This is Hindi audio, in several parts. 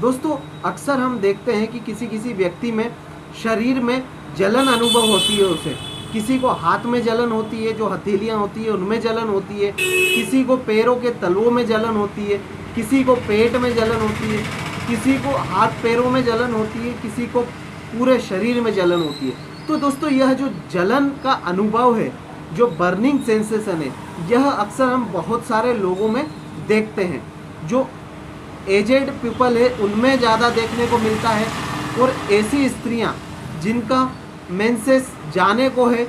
दोस्तों अक्सर हम देखते हैं कि किसी किसी व्यक्ति में शरीर में जलन अनुभव होती है उसे। किसी को हाथ में जलन होती है, जो हथेलियाँ होती है उनमें जलन होती है, किसी को पैरों के तलुओं में जलन होती है, किसी को पेट में जलन होती है, किसी को हाथ पैरों में जलन होती है, किसी को पूरे शरीर में जलन होती है। तो दोस्तों यह जो जलन का अनुभव है, जो बर्निंग सेंसेशन है, यह अक्सर हम बहुत सारे लोगों में देखते हैं। जो एजेड पीपल है उनमें ज़्यादा देखने को मिलता है, और ऐसी स्त्रियां जिनका मेंसेस जाने को है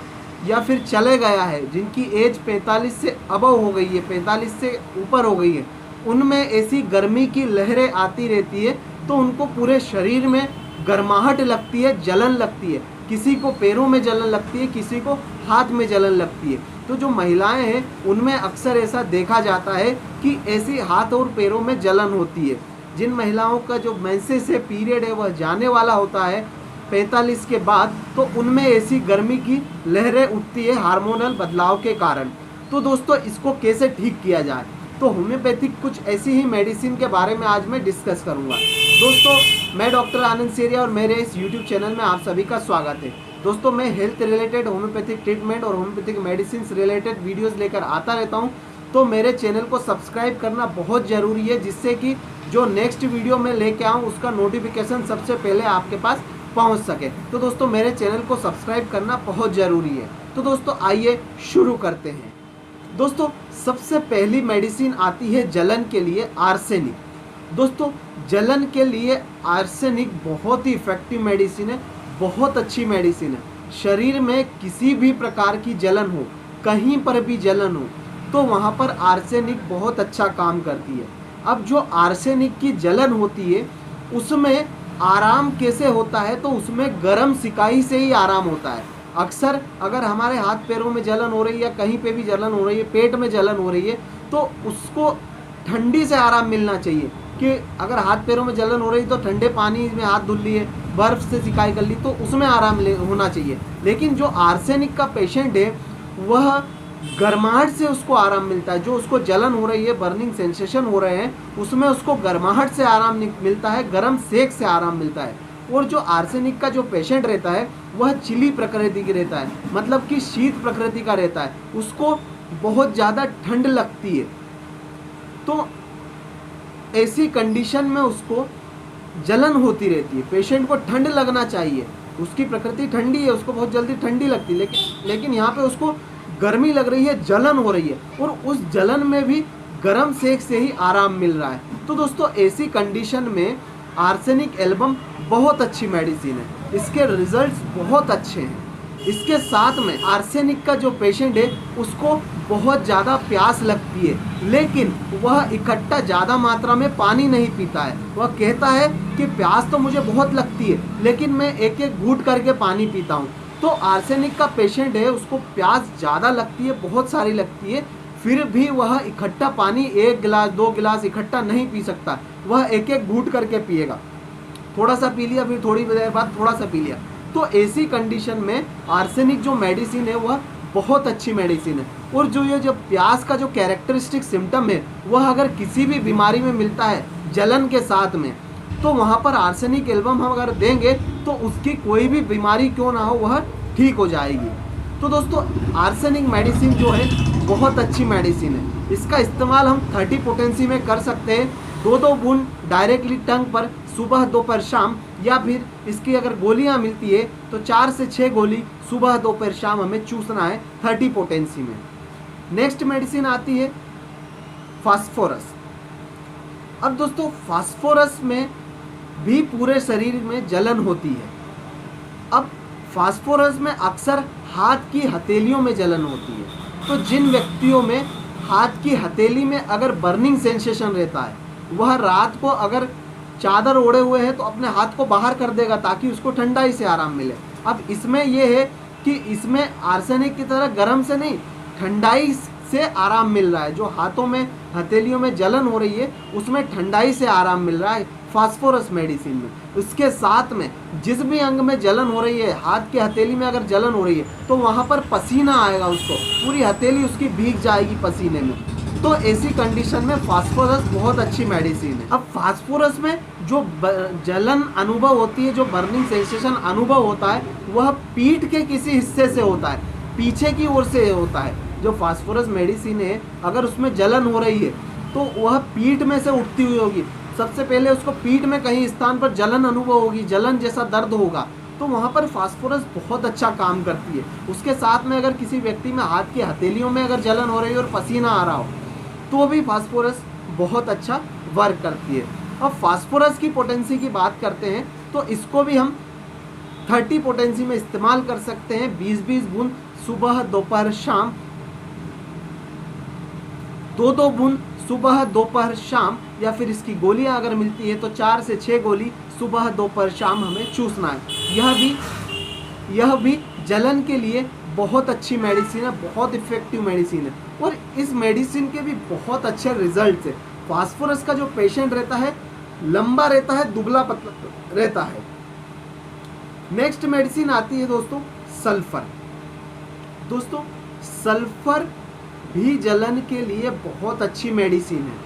या फिर चले गया है, जिनकी एज 45 से अबव हो गई है, 45 से ऊपर हो गई है, उनमें ऐसी गर्मी की लहरें आती रहती है, तो उनको पूरे शरीर में गर्माहट लगती है, जलन लगती है। किसी को पैरों में जलन लगती है, किसी को हाथ में जलन लगती है। तो जो महिलाएं हैं उनमें अक्सर ऐसा देखा जाता है कि ऐसी हाथ और पैरों में जलन होती है। जिन महिलाओं का जो मेंसेस है, पीरियड है, वह जाने वाला होता है 45 के बाद, तो उनमें ऐसी गर्मी की लहरें उठती है हार्मोनल बदलाव के कारण। तो दोस्तों इसको कैसे ठीक किया जाए, तो होम्योपैथिक कुछ ऐसी ही मेडिसिन के बारे में आज मैं डिस्कस करूंगा। दोस्तों मैं डॉक्टर आनंद सेरिया और मेरे इस यूट्यूब चैनल में आप सभी का स्वागत है। दोस्तों मैं हेल्थ रिलेटेड होम्योपैथिक ट्रीटमेंट और होम्योपैथिक मेडिसिन रिलेटेड वीडियोस लेकर आता रहता हूं, तो मेरे चैनल को सब्सक्राइब करना बहुत ज़रूरी है, जिससे कि जो नेक्स्ट वीडियो मैं लेके आऊँ उसका नोटिफिकेशन सबसे पहले आपके पास पहुंच सके। तो दोस्तों मेरे चैनल को सब्सक्राइब करना बहुत ज़रूरी है। तो दोस्तों आइए शुरू करते हैं। दोस्तों सबसे पहली मेडिसिन आती है जलन के लिए, आर्सेनिक। दोस्तों जलन के लिए आर्सेनिक बहुत ही इफ़ेक्टिव मेडिसिन है, बहुत अच्छी मेडिसिन है। शरीर में किसी भी प्रकार की जलन हो, कहीं पर भी जलन हो, तो वहाँ पर आर्सेनिक बहुत अच्छा काम करती है। अब जो आर्सेनिक की जलन होती है उसमें आराम कैसे होता है, तो उसमें गर्म सिकाई से ही आराम होता है। अक्सर अगर हमारे हाथ पैरों में जलन हो रही है, कहीं पे भी जलन हो रही है, पेट में जलन हो रही है, तो उसको ठंडी से आराम मिलना चाहिए। कि अगर हाथ पैरों में जलन हो रही है तो ठंडे पानी में हाथ धुल लिए, बर्फ़ से सिकाई कर ली, तो उसमें आराम होना चाहिए। लेकिन जो आर्सेनिक का पेशेंट है वह गर्माहट से उसको आराम मिलता है। जो उसको जलन हो रही है, बर्निंग सेंसेशन हो रहे हैं, उसमें उसको गर्माहट से आराम मिलता है, गर्म सेक से आराम मिलता है। और जो आर्सेनिक का जो पेशेंट रहता है वह चिली प्रकृति की रहता है, मतलब कि शीत प्रकृति का रहता है, उसको बहुत ज़्यादा ठंड लगती है। तो ऐसी कंडीशन में उसको जलन होती रहती है। पेशेंट को ठंड लगना चाहिए, उसकी प्रकृति ठंडी है, उसको बहुत जल्दी ठंडी लगती है, लेकिन यहाँ पे उसको गर्मी लग रही है, जलन हो रही है, और उस जलन में भी गर्म सेक से ही आराम मिल रहा है। तो दोस्तों ऐसी कंडीशन में आर्सेनिक एल्बम बहुत अच्छी मेडिसिन है, इसके रिजल्ट्स बहुत अच्छे हैं। इसके साथ में आर्सेनिक का जो पेशेंट है उसको बहुत ज़्यादा प्यास लगती है, लेकिन वह इकट्ठा ज़्यादा मात्रा में पानी नहीं पीता है। वह कहता है कि प्यास तो मुझे बहुत लगती है, लेकिन मैं एक एक घूंट करके पानी पीता हूँ। तो आर्सेनिक का पेशेंट है, उसको प्यास ज़्यादा लगती है, बहुत सारी लगती है, फिर भी वह इकट्ठा पानी 1 गिलास 2 गिलास इकट्ठा नहीं पी सकता। वह एक एक घूंट करके पिएगा, थोड़ा सा पी लिया, फिर थोड़ी देर बाद थोड़ा सा पी लिया। तो ऐसी कंडीशन में आर्सेनिक जो मेडिसिन है वह बहुत अच्छी मेडिसिन है। और जो प्यास का जो कैरेक्टरिस्टिक सिम्टम है वह अगर किसी भी बीमारी में मिलता है जलन के साथ में, तो वहाँ पर आर्सेनिक एल्बम हम अगर देंगे तो उसकी कोई भी बीमारी क्यों ना हो वह ठीक हो जाएगी। तो दोस्तों आर्सेनिक मेडिसिन जो है बहुत अच्छी मेडिसिन है। इसका इस्तेमाल हम 30 पोटेंसी में कर सकते हैं। 2-2 बूंद डायरेक्टली टंग पर सुबह दोपहर शाम, या फिर इसकी अगर गोलियां मिलती है तो 4 से 6 गोली सुबह दोपहर शाम हमें चूसना है 30 पोटेंसी में। नेक्स्ट मेडिसिन आती है फास्फोरस। अब दोस्तों फास्फोरस में भी पूरे शरीर में जलन होती है। अब फास्फोरस में अक्सर हाथ की हथेलियों में जलन होती है। तो जिन व्यक्तियों में हाथ की हथेली में अगर बर्निंग सेंसेशन रहता है, वह रात को अगर चादर ओढ़े हुए हैं तो अपने हाथ को बाहर कर देगा ताकि उसको ठंडाई से आराम मिले। अब इसमें यह है कि इसमें आर्सेनिक की तरह गर्म से नहीं, ठंडाई से आराम मिल रहा है। जो हाथों में हथेलियों में जलन हो रही है उसमें ठंडाई से आराम मिल रहा है फास्फोरस मेडिसिन में। उसके साथ में जिस भी अंग में जलन हो रही है, हाथ की हथेली में अगर जलन हो रही है तो वहाँ पर पसीना आएगा, उसको पूरी हथेली उसकी भीग जाएगी पसीने में। तो ऐसी कंडीशन में फास्फोरस बहुत अच्छी मेडिसिन है। अब फास्फोरस में जो जलन अनुभव होती है, जो बर्निंग सेंसेशन अनुभव होता है, वह पीठ के किसी हिस्से से होता है, पीछे की ओर से होता है। जो फास्फोरस मेडिसिन है, अगर उसमें जलन हो रही है तो वह पीठ में से उठती हुई होगी। सबसे पहले उसको पीठ में कहीं स्थान पर जलन अनुभव होगी, जलन जैसा दर्द होगा, तो वहाँ पर फास्फोरस बहुत अच्छा काम करती है। उसके साथ में अगर किसी व्यक्ति में हाथ की हथेलियों में अगर जलन हो रही है और पसीना आ रहा हो, तो भी फास्फोरस बहुत अच्छा वर्क करती है। अब फास्फोरस की पोटेंसी की बात करते हैं तो इसको भी हम 30 पोटेंसी में इस्तेमाल कर सकते हैं। 20-20 बूंद सुबह दोपहर शाम, 2-2 बूंद सुबह दोपहर शाम, या फिर इसकी गोलियां अगर मिलती है तो 4 से 6 गोली सुबह दोपहर शाम हमें चूसना है। यह भी जलन के लिए बहुत अच्छी मेडिसिन है, बहुत इफेक्टिव मेडिसिन है, और इस मेडिसिन के भी बहुत अच्छे रिजल्ट है। फास्फोरस का जो पेशेंट रहता है लंबा रहता है, दुबला पतला रहता है। नेक्स्ट मेडिसिन आती है दोस्तों सल्फर। दोस्तों सल्फर भी जलन के लिए बहुत अच्छी मेडिसिन है।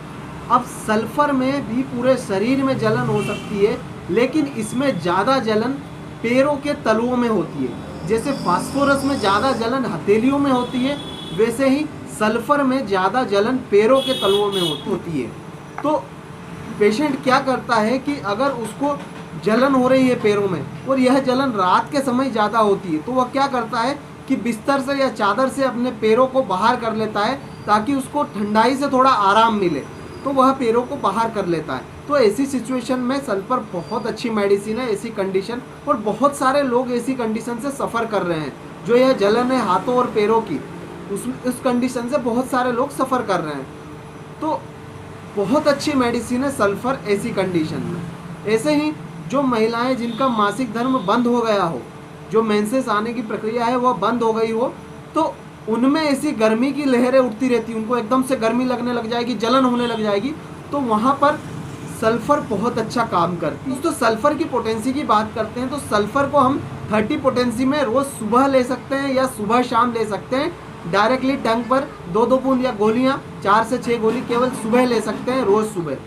अब सल्फर में भी पूरे शरीर में जलन हो सकती है, लेकिन इसमें ज़्यादा जलन पैरों के तलुओं में होती है। जैसे फास्फोरस में ज़्यादा जलन हथेलियों में होती है, वैसे ही सल्फर में ज़्यादा जलन पैरों के तलुओं में होती है। तो पेशेंट क्या करता है कि अगर उसको जलन हो रही है पैरों में और यह जलन रात के समय ज़्यादा होती है, तो वह क्या करता है कि बिस्तर से या चादर से अपने पैरों को बाहर कर लेता है ताकि उसको ठंडाई से थोड़ा आराम मिले, तो वह पैरों को बाहर कर लेता है। तो ऐसी सिचुएशन में सल्फर बहुत अच्छी मेडिसिन है, ऐसी कंडीशन, और बहुत सारे लोग ऐसी कंडीशन से सफ़र कर रहे हैं। जो यह जलन है हाथों और पैरों की, उस कंडीशन से बहुत सारे लोग सफ़र कर रहे हैं। तो बहुत अच्छी मेडिसिन है सल्फर ऐसी कंडीशन में। ऐसे ही जो महिलाएं जिनका मासिक धर्म बंद हो गया हो, जो मेंसेस आने की प्रक्रिया है वह बंद हो गई हो, तो उनमें ऐसी गर्मी की लहरें उठती रहती, उनको एकदम से गर्मी लगने लग जाएगी, जलन होने लग जाएगी, तो वहाँ पर सल्फर बहुत अच्छा काम करती है। दोस्तों सल्फर की पोटेंसी की बात करते हैं तो सल्फर को हम 30 पोटेंसी में रोज़ सुबह ले सकते हैं या सुबह शाम ले सकते हैं। डायरेक्टली टंग पर 2-2 बूंद या गोलियाँ 4 से 6 गोली केवल सुबह ले सकते हैं, रोज़ सुबह।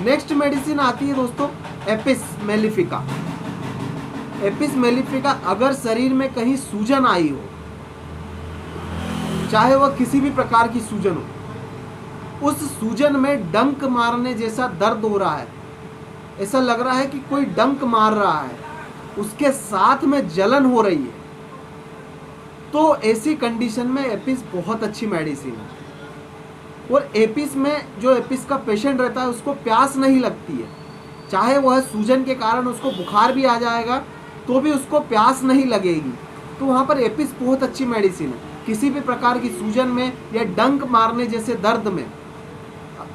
नेक्स्ट मेडिसिन आती है दोस्तों एपिस मेलिफिका। एपिस मेलिफिका अगर शरीर में कहीं सूजन आई हो, चाहे वह किसी भी प्रकार की सूजन हो, उस सूजन में डंक मारने जैसा दर्द हो रहा है, ऐसा लग रहा है कि कोई डंक मार रहा है, उसके साथ में जलन हो रही है, तो ऐसी कंडीशन में एपिस बहुत अच्छी मेडिसिन है। और एपिस में जो एपिस का पेशेंट रहता है उसको प्यास नहीं लगती है, चाहे वह सूजन के कारण उसको बुखार भी आ जाएगा तो भी उसको प्यास नहीं लगेगी। तो वहाँ पर एपिस बहुत अच्छी मेडिसिन है। किसी भी प्रकार की सूजन में या डंक मारने जैसे दर्द में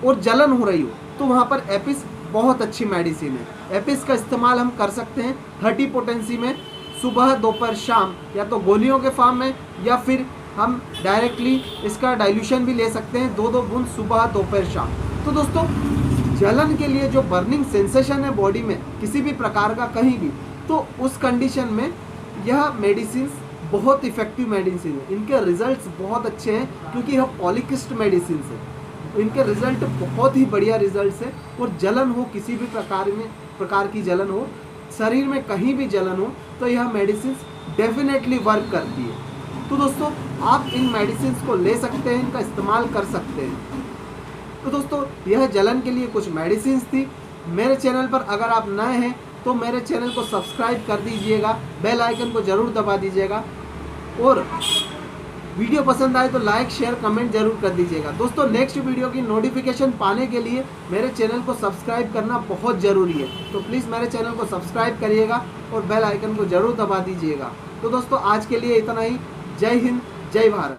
और जलन हो रही हो, तो वहाँ पर एपिस बहुत अच्छी मेडिसिन है। एपिस का इस्तेमाल हम कर सकते हैं 30 पोटेंसी में सुबह दोपहर शाम, या तो गोलियों के फॉर्म में, या फिर हम डायरेक्टली इसका डाइल्यूशन भी ले सकते हैं 2-2 बूंद सुबह दोपहर शाम। तो दोस्तों जलन के लिए जो बर्निंग सेंसेशन है बॉडी में किसी भी प्रकार का कहीं भी, तो उस कंडीशन में यह मेडिसिन बहुत इफेक्टिव मेडिसिन है। इनके रिजल्ट्स बहुत अच्छे हैं क्योंकि यह पॉलीकिस्ट मेडिसिन है, इनके रिजल्ट बहुत ही बढ़िया रिजल्ट्स है। और जलन हो, किसी भी प्रकार की जलन हो, शरीर में कहीं भी जलन हो, तो यह मेडिसिन डेफिनेटली वर्क करती है। तो दोस्तों आप इन मेडिसिन को ले सकते हैं, इनका इस्तेमाल कर सकते हैं। तो दोस्तों यह जलन के लिए कुछ मेडिसिन थी। मेरे चैनल पर अगर आप नए हैं तो मेरे चैनल को सब्सक्राइब कर दीजिएगा, बेल आइकन को ज़रूर दबा दीजिएगा, और वीडियो पसंद आए तो लाइक शेयर कमेंट जरूर कर दीजिएगा। दोस्तों नेक्स्ट वीडियो की नोटिफिकेशन पाने के लिए मेरे चैनल को सब्सक्राइब करना बहुत ज़रूरी है, तो प्लीज़ मेरे चैनल को सब्सक्राइब करिएगा और बेल आइकन को ज़रूर दबा दीजिएगा। तो दोस्तों आज के लिए इतना ही। जय हिंद, जय भारत।